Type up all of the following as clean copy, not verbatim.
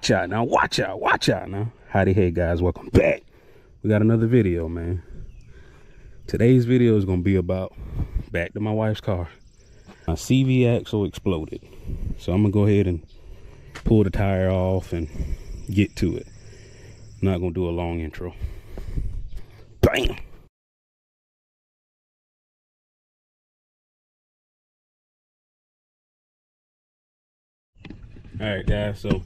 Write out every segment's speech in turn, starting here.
Watch out now, watch out now. Howdy, hey guys, welcome back. We got another video, man. Today's video is gonna be about back to my wife's car. My CV axle exploded, so I'm gonna go ahead and pull the tire off and get to it. I'm not gonna do a long intro. Bam. All right, guys, so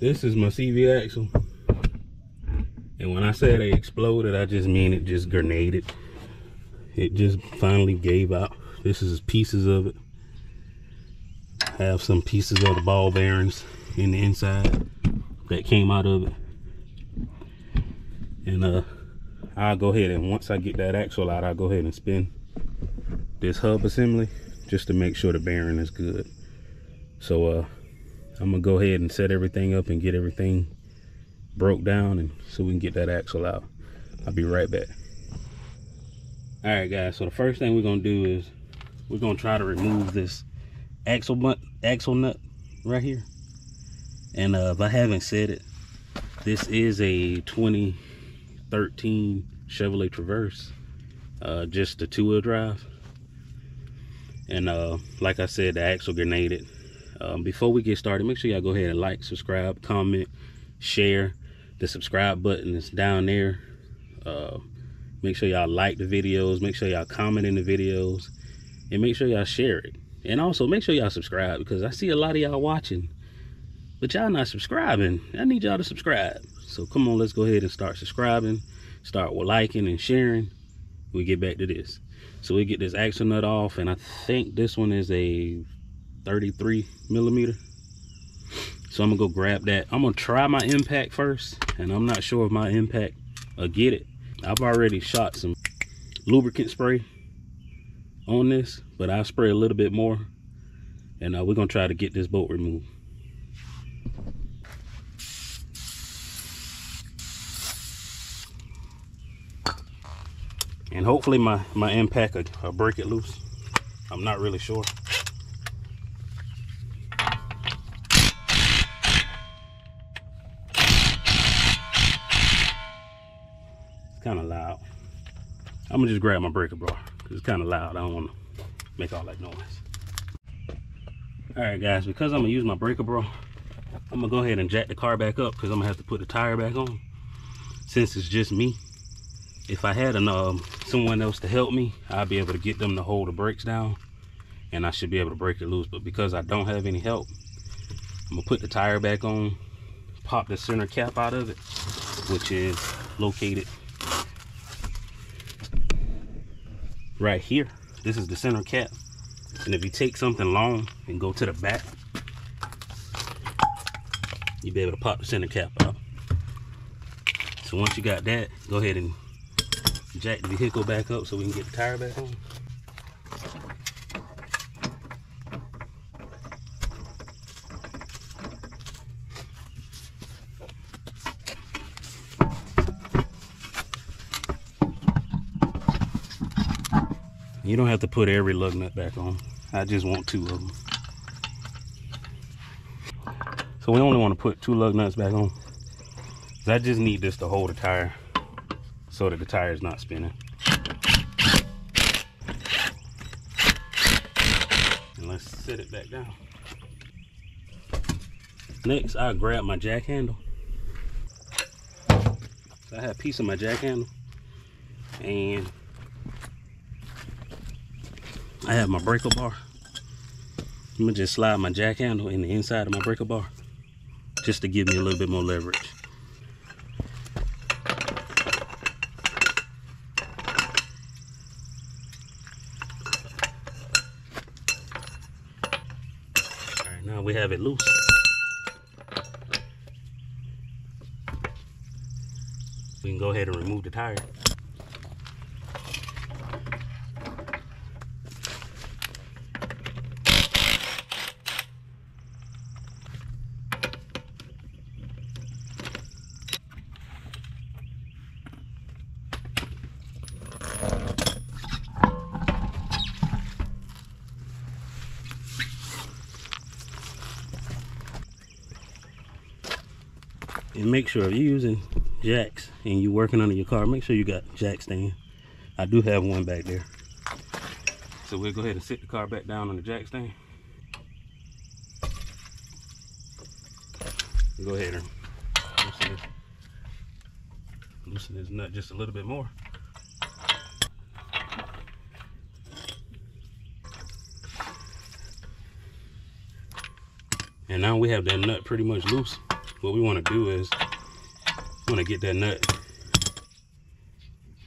this is my CV axle, and when I say they exploded, I just mean it just grenaded. It just finally gave out. This is pieces of it. I have some pieces of the ball bearings in the inside that came out of it, and I'll go ahead and once I get that axle out, I'll go ahead and spin this hub assembly just to make sure the bearing is good. So I'm gonna go ahead and set everything up and get everything broke down, and so we can get that axle out. I'll be right back. All right, guys, so the first thing we're gonna do is we're gonna try to remove this axle nut right here. And if I haven't said it, this is a 2013 Chevrolet Traverse, just the 2-wheel drive. And like I said, the axle grenaded. Before we get started, make sure y'all go ahead and like, subscribe, comment, share. The subscribe button is down there. Make sure y'all like the videos, make sure y'all comment in the videos, and make sure y'all share it. And also make sure y'all subscribe, because I see a lot of y'all watching, but y'all not subscribing. I need y'all to subscribe. So come on, let's go ahead and start subscribing, start with liking and sharing. We get back to this. So we get this axle nut off, and I think this one is a 33 millimeter. So I'm gonna go grab that. I'm gonna try my impact first, and I'm not sure if my impact will get it. I've already shot some lubricant spray on this, but I'll spray a little bit more, and we're gonna try to get this bolt removed. And hopefully my impact will break it loose. I'm not really sure. Kind of loud. I'm gonna just grab my breaker bar because it's kind of loud. I don't want to make all that noise. All right, guys, because I'm gonna use my breaker bar, I'm gonna go ahead and jack the car back up, because I'm gonna have to put the tire back on since it's just me. If I had someone else to help me, I'd be able to get them to hold the brakes down, and I should be able to break it loose. But because I don't have any help, I'm gonna put the tire back on, pop the center cap out of it, which is located right here. This is the center cap, and if you take something long and go to the back, you'll be able to pop the center cap out. So once you got that, go ahead and jack the vehicle back up so we can get the tire back on. You don't have to put every lug nut back on. I just want 2 of them. So we only want to put 2 lug nuts back on. I just need this to hold the tire so that the tire is not spinning. And let's set it back down. Next, I'll grab my jack handle. So I have a piece of my jack handle, and I have my breaker bar. I'm gonna just slide my jack handle in the inside of my breaker bar just to give me a little bit more leverage. All right, now we have it loose. We can go ahead and remove the tire. And make sure if you're using jacks and you're working under your car, make sure you got jack stand. I do have one back there. So we'll go ahead and sit the car back down on the jack stand. Go ahead and loosen this nut just a little bit more. And now we have that nut pretty much loose. What we want to do is we want to get that nut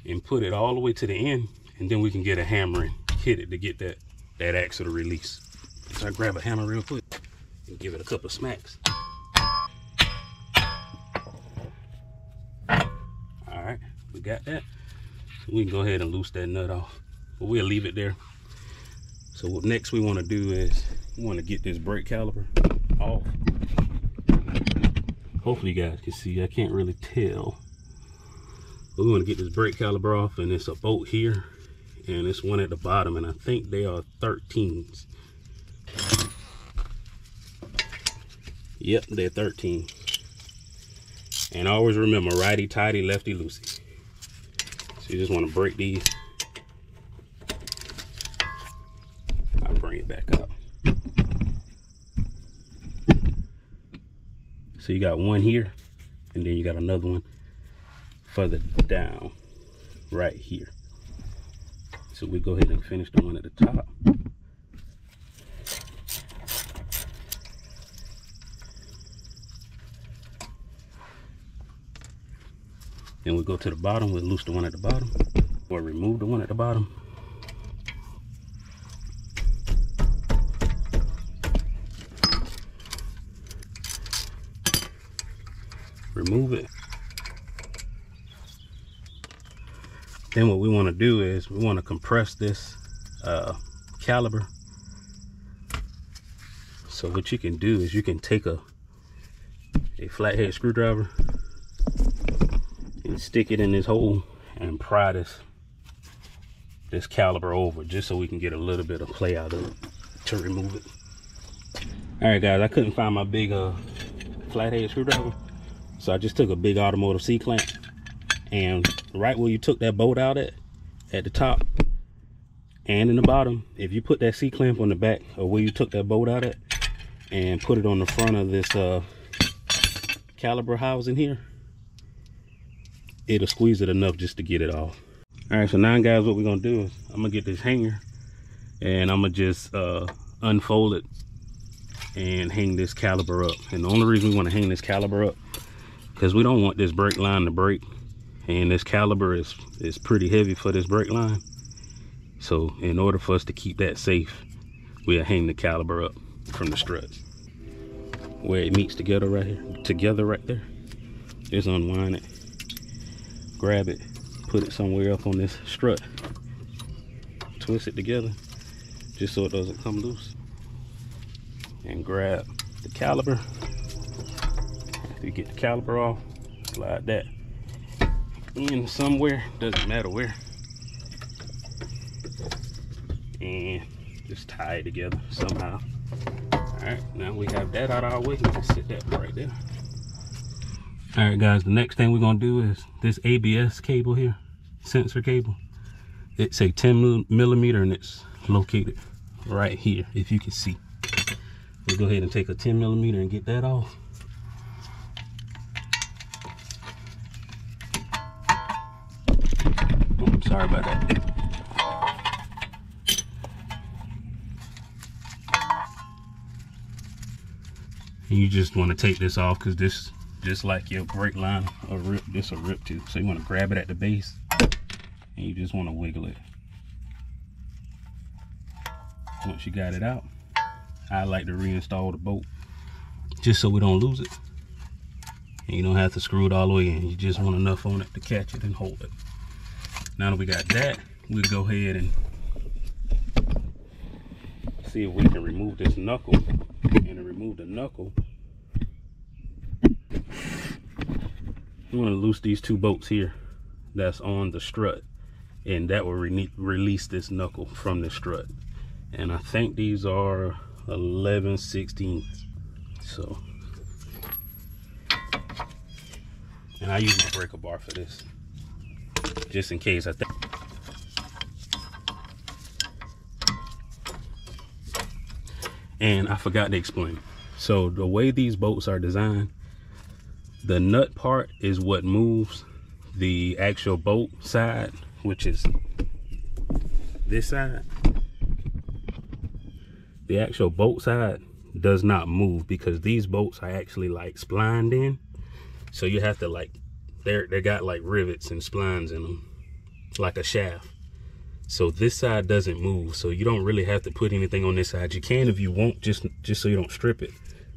and put it all the way to the end, and then we can get a hammer and hit it to get that axle to release. So I grab a hammer real quick and give it a couple of smacks. All right, we got that. So we can go ahead and loose that nut off, but we'll leave it there. So what next we want to do is we want to get this brake caliper off. Hopefully you guys can see. I can't really tell, but we want to get this brake caliper off, and it's a bolt here and it's one at the bottom, and I think they are 13s. Yep, they're 13. And always remember, righty tighty, lefty loosey. So you just want to break these. I'll bring it back up. So you got one here, and then you got another one further down right here. So we go ahead and finish the one at the top. Then we go to the bottom, we'll loose the one at the bottom, or remove the one at the bottom. Remove it. Then what we want to do is we want to compress this caliper. So what you can do is you can take a flathead screwdriver and stick it in this hole and pry this caliper over, just so we can get a little bit of play out of it to remove it. All right guys, I couldn't find my big flathead screwdriver, so I just took a big automotive C-clamp, and right where you took that bolt out at the top and in the bottom, if you put that C-clamp on the back or where you took that bolt out at and put it on the front of this caliper housing here, it'll squeeze it enough just to get it off. All right, so now guys, what we're gonna do is I'm gonna get this hanger and I'm gonna just unfold it and hang this caliper up. And the only reason we want to hang this caliper up because we don't want this brake line to break, and this caliper is pretty heavy for this brake line. So in order for us to keep that safe, we'll hang the caliper up from the struts where it meets together right there. Just unwind it, grab it, put it somewhere up on this strut, twist it together just so it doesn't come loose, and grab the caliper. After you get the caliper off, slide that in somewhere, doesn't matter where, and just tie it together somehow. All right, now we have that out of our way. We can sit that right there. All right guys, the next thing we're gonna do is this ABS cable here, sensor cable. It's a 10 millimeter and it's located right here, if you can see. We'll go ahead and take a 10 millimeter and get that off. Oh, sorry about that. And you just want to take this off because this, just like your brake line or rip, this will rip too. So you want to grab it at the base and you just want to wiggle it. Once you got it out, I like to reinstall the bolt just so we don't lose it. And you don't have to screw it all the way in. You just want enough on it to catch it and hold it. Now that we got that, we'll go ahead and see if we can remove this knuckle. And to remove the knuckle, we want to loose these two bolts here that's on the strut, and that will release this knuckle from the strut. And I think these are 11/16. So And I use my breaker bar for this, just in case. I think. And I forgot to explain. So the way these bolts are designed, the nut part is what moves. The actual bolt side, which is this side, the actual bolt side does not move, because these bolts are actually like splined in. So you have to like, they got like rivets and splines in them, like a shaft. So this side doesn't move, so you don't really have to put anything on this side. You can if you want, just so you don't strip it,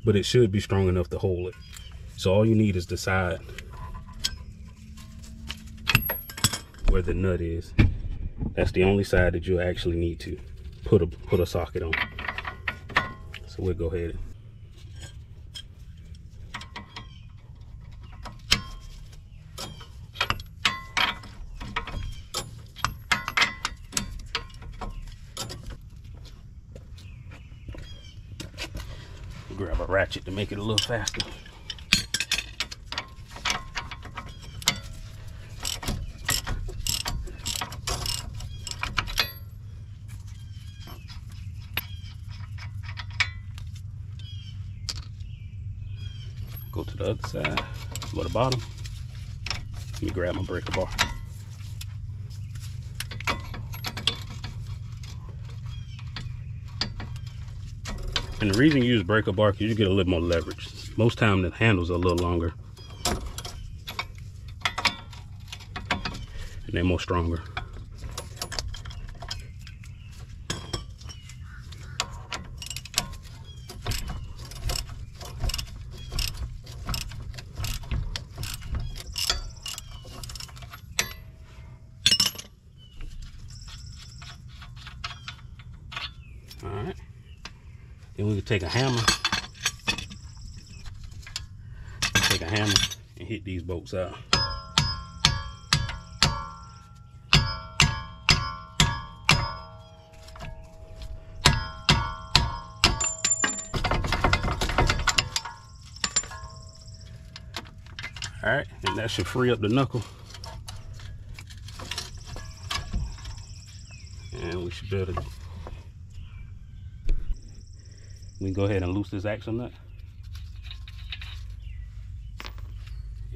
but it should be strong enough to hold it. So all you need is the side where the nut is. That's the only side that you actually need to put a socket on. So we'll go ahead. Grab a ratchet to make it a little faster. Go to the other side, go to the bottom. Let me grab my breaker bar. And the reason you use breaker bar, because you get a little more leverage. Most time the handles are a little longer. And they're more stronger. All right. Then we can take a hammer. Take a hammer and hit these bolts out. All right, and that should free up the knuckle. And we should be able to, we can go ahead and loose this axle nut.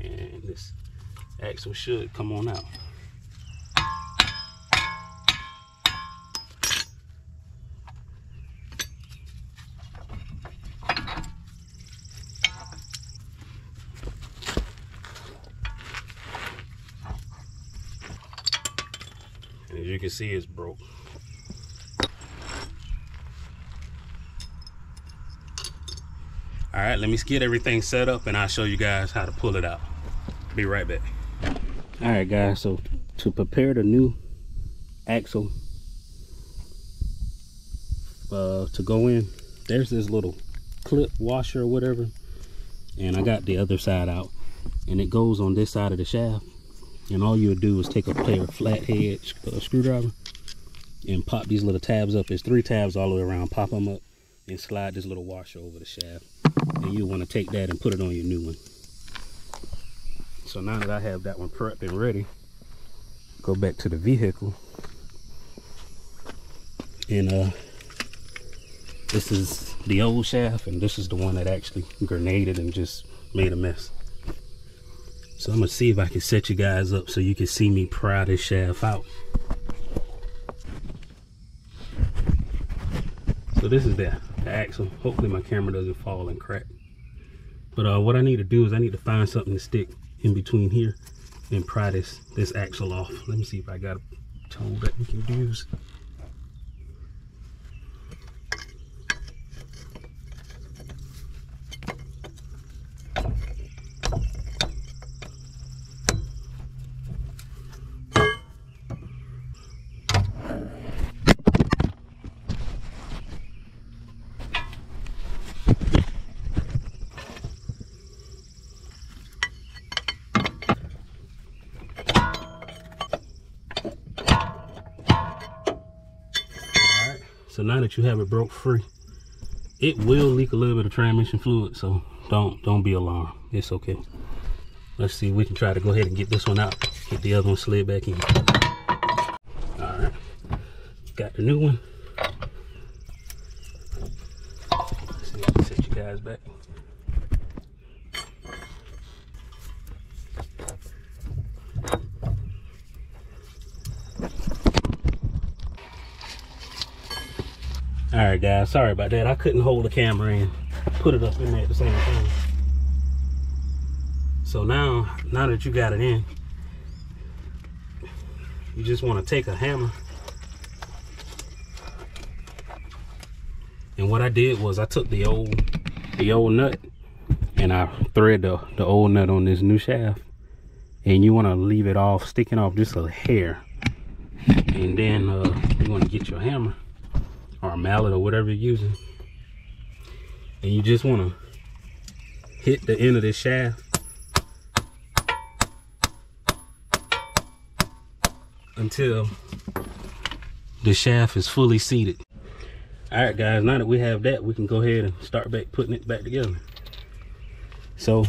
And this axle should come on out. And as you can see, it's broke. All right, let me get everything set up and I'll show you guys how to pull it out. Be right back. All right, guys, so to prepare the new axle to go in, there's this little clip washer or whatever, and I got the other side out, and it goes on this side of the shaft. And all you'll do is take a pair of flathead screwdriver and pop these little tabs up. There's 3 tabs all the way around. Pop them up and slide this little washer over the shaft. And you want to take that and put it on your new one. So now that I have that one prepped and ready, go back to the vehicle. And this is the old shaft, and this is the one that actually grenaded and just made a mess. So I'm gonna see if I can set you guys up so you can see me pry this shaft out. So this is the axle. Hopefully my camera doesn't fall and crack. But what I need to do is I need to find something to stick in between here and pry this axle off. Let me see if I got a tool that we can use. So now that you have it broke free, it will leak a little bit of transmission fluid, so don't be alarmed. It's okay. Let's see, we can try to go ahead and get this one out. Get the other one slid back in. All right, got the new one. Let's see, I can set you guys back. All right, guys, sorry about that. I couldn't hold the camera and put it up in there at the same time. So now that you got it in, you just want to take a hammer. And what I did was I took the old nut and I thread the old nut on this new shaft. And you want to leave it off, sticking off just a hair. And then you want to get your hammer or a mallet or whatever you're using, and you just want to hit the end of this shaft until the shaft is fully seated. All right, guys, now that we have that, we can go ahead and start putting it back together. So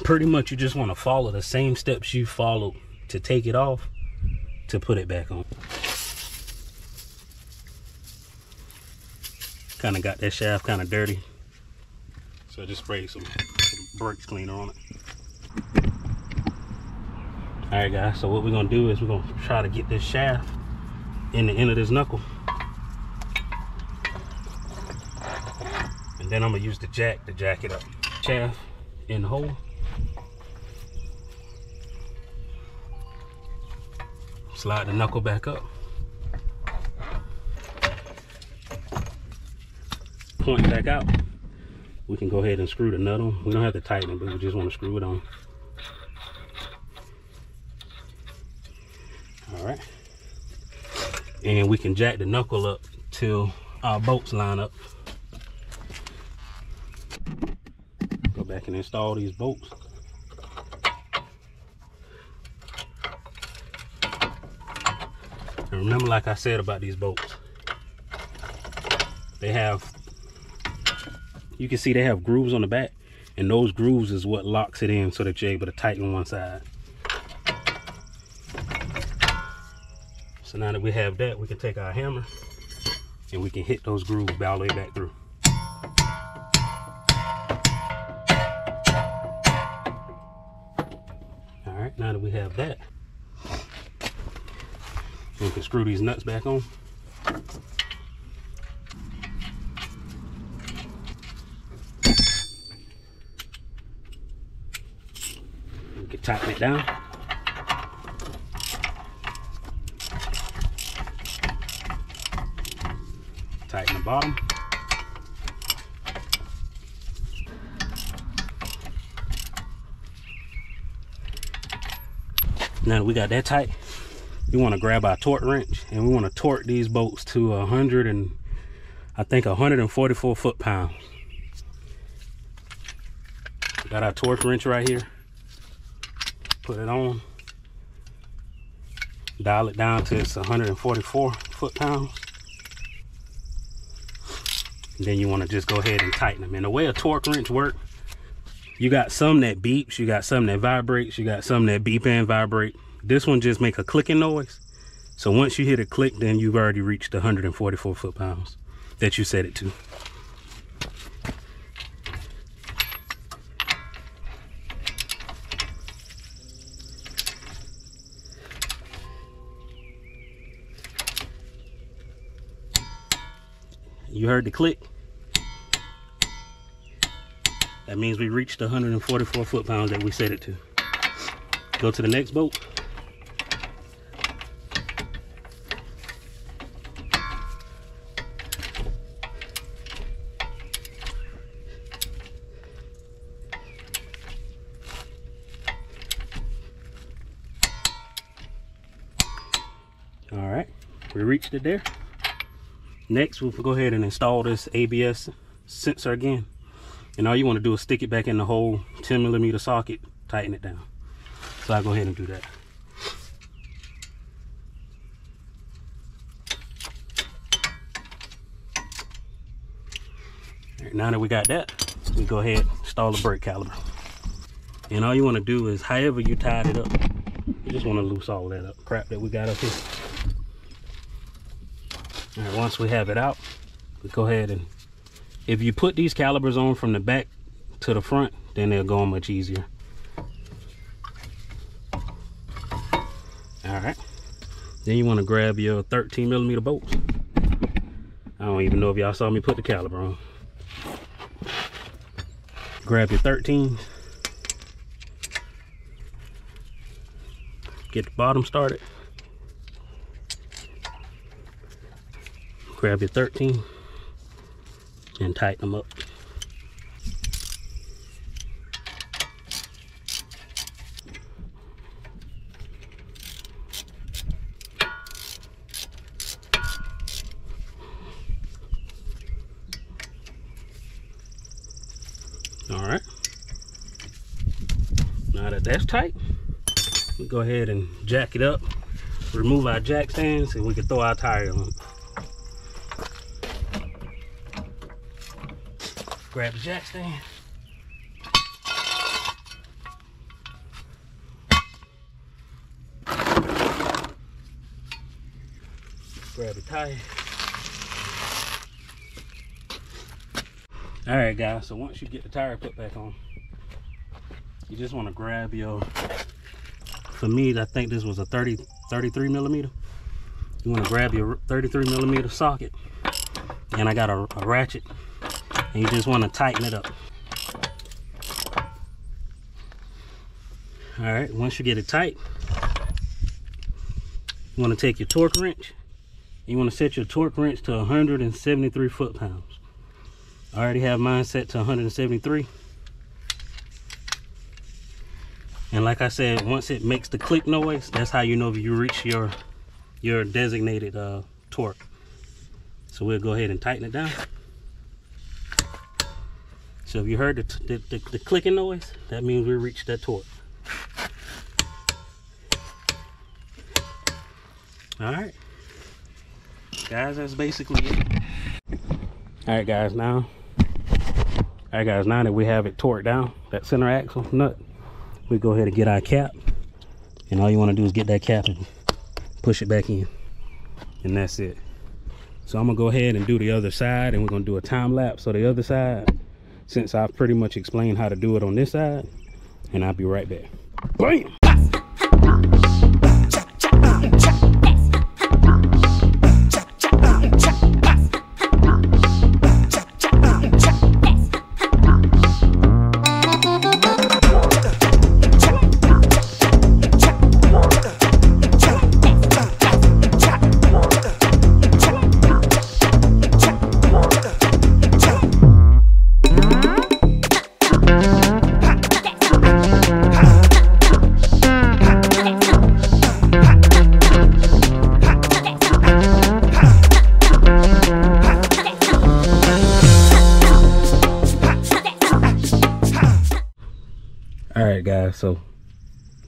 pretty much you just want to follow the same steps you followed to take it off to put it back on. Kind of got that shaft kind of dirty, so I just sprayed some brakes cleaner on it. All right, guys, so what we're gonna do is we're gonna try to get this shaft in the end of this knuckle, and then I'm gonna use the jack to jack it up. Shaft in the hole. Slide the knuckle back up. Point back out. We can go ahead and screw the nut on. We don't have to tighten it, but we just want to screw it on. All right. And we can jack the knuckle up till our bolts line up. Go back and install these bolts. And remember, like I said about these bolts, they have, you can see they have grooves on the back, and those grooves is what locks it in so that you're able to tighten one side. So now that we have that, we can take our hammer and we can hit those grooves all the way back through. All right, now that we have that, we can screw these nuts back on. We can tighten it down. Tighten the bottom. Now that we got that tight, we want to grab our torque wrench and we want to torque these bolts to 144 foot-pounds. Got our torque wrench right here. Put it on. Dial it down to it's 144 foot-pounds. Then you want to just go ahead and tighten them. And the way a torque wrench works, you got some that beeps, you got some that vibrates, you got some that beep and vibrate. This one just make a clicking noise. So once you hit a click, then you've already reached the 144 foot-pounds that you set it to. You heard the click? That means we reached the 144 foot-pounds that we set it to. Go to the next bolt. All right, we reached it there. Next, we'll go ahead and install this ABS sensor again. And all you want to do is stick it back in the hole, 10mm socket, tighten it down. So I'll go ahead and do that. All right, now that we got that, we go ahead and install the brake caliper. And all you want to do is, however you tied it up, you just want to loose all that up crap that we got up here. All right, once we have it out, we go ahead and, if you put these calipers on from the back to the front, then they'll go on much easier. All right, then you want to grab your 13mm bolts. I don't even know if y'all saw me put the caliper on. Grab your 13s. Get the bottom started. Grab your 13 and tighten them up. All right. Now that that's tight, we go ahead and jack it up, remove our jack stands, and we can throw our tire on. Grab the jack stand. Grab the tire. All right, guys, so once you get the tire put back on, you just want to grab your, for me, I think this was a 33mm. You want to grab your 33mm socket, and I got a ratchet, and you just want to tighten it up. All right, once you get it tight, you want to take your torque wrench. You want to set your torque wrench to 173 foot-pounds. I already have mine set to 173. And like I said, once it makes the click noise, that's how you know if you reach your designated torque. So we'll go ahead and tighten it down. So if you heard the clicking noise, that means we reached that torque. All right, guys, that's basically it. All right, guys, now that we have it torqued down, that center axle nut, we go ahead and get our cap, and all you want to do is get that cap and push it back in, and that's it. So I'm gonna go ahead and do the other side, and we're gonna do a time lapse of the other side, since I've pretty much explained how to do it on this side, and I'll be right back. Bam! Alright guys, so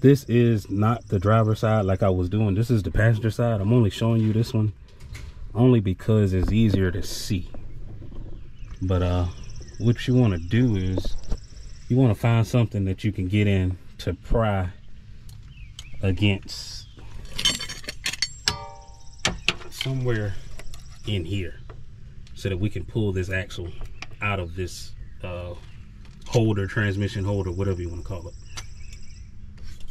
this is not the driver's side like I was doing. This is the passenger side. I'm only showing you this one only because it's easier to see. But what you want to do is you want to find something that you can get in to pry against somewhere in here so that we can pull this axle out of this holder, transmission holder, whatever you want to call it,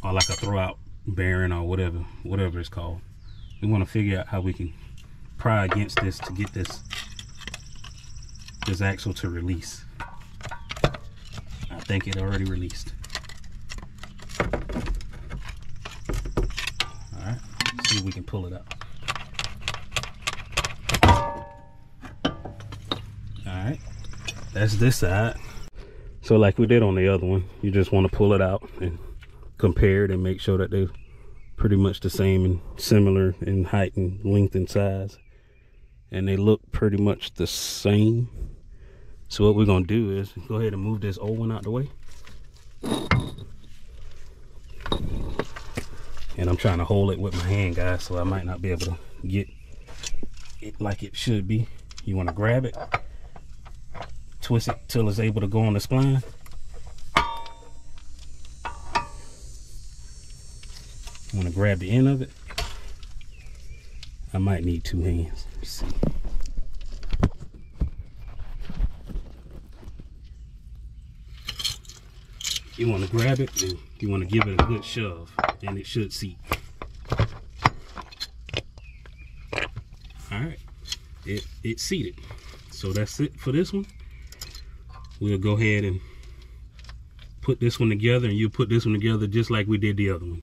or like a throwout bearing or whatever it's called. We want to figure out how we can pry against this to get this axle to release. I think it already released. All right, let's see if we can pull it out. All right, that's this side. So like we did on the other one, you just want to pull it out and compare it and make sure that they're pretty much the same and similar in height and length and size, and they look pretty much the same. So what we're gonna do is go ahead and move this old one out the way, and I'm trying to hold it with my hand, guys, so I might not be able to get it like it should be. You want to grab it, twist it till it's able to go on the spline, want to grab the end of it. I might need 2 hands. Let's see. You want to grab it and you want to give it a good shove, and it should seat. All right, it seated. So that's it for this one. We'll go ahead and put this one together, and you put this one together just like we did the other one.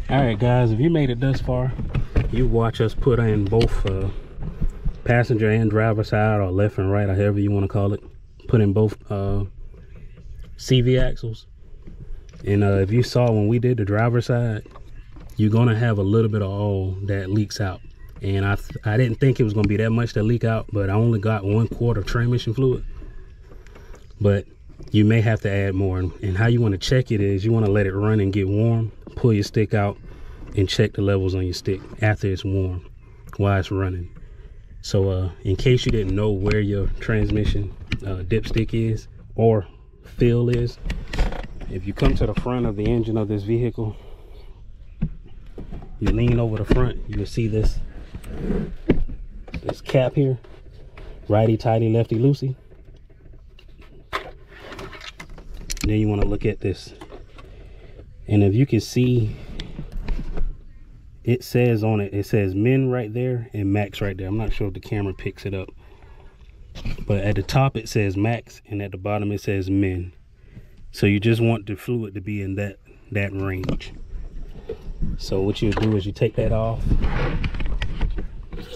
Alright guys, if you made it thus far, you watch us put in both passenger and driver side, or left and right, or however you want to call it. Put in both CV axles. And if you saw when we did the driver side, you're going to have a little bit of oil that leaks out. And I didn't think it was going to be that much to leak out, but I only got 1 quart of transmission fluid. But you may have to add more. And how you want to check it is you want to let it run and get warm, pull your stick out, and check the levels on your stick after it's warm while it's running. So in case you didn't know where your transmission dipstick is or fill is, if you come to the front of the engine of this vehicle, you lean over the front, you will see this cap here, righty tighty, lefty loosey. Then you want to look at this, and if you can see, it says on it, it says min right there and max right there. I'm not sure if the camera picks it up, but at the top it says max and at the bottom it says min. So you just want the fluid to be in that range. So what you do is you take that off,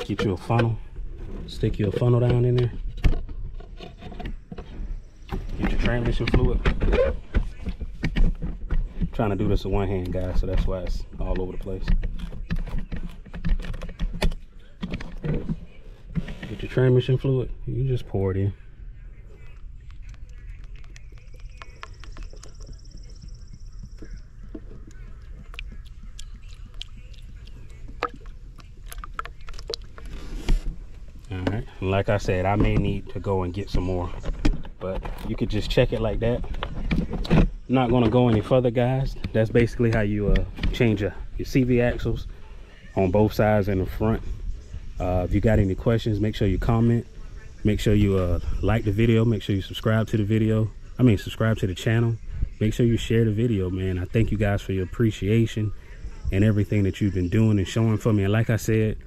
get you a funnel, stick your funnel down in there, get your transmission fluid. I'm trying to do this with one hand, guys, so that's why it's all over the place. Get your transmission fluid, you just pour it in. Alright, like I said, I may need to go and get some more, but you could just check it like that. I'm not going to go any further, guys. That's basically how you change your CV axles on both sides and the front. If you got any questions, make sure you comment, make sure you like the video, make sure you subscribe to the video, subscribe to the channel, make sure you share the video, man. I thank you guys for your appreciation and everything that you've been doing and showing for me. And like I said,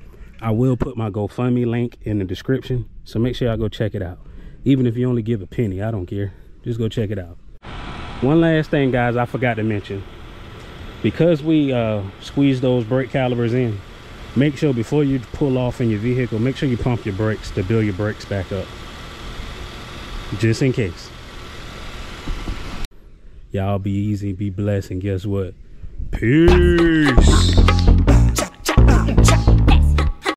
I will put my GoFundMe link in the description, so make sure y'all go check it out. Even if you only give a penny, I don't care, just go check it out. One last thing, guys, I forgot to mention, because we squeeze those brake calipers in, make sure before you pull off in your vehicle, make sure you pump your brakes to build your brakes back up, just in case. Y'all be easy, be blessed, and guess what? Peace.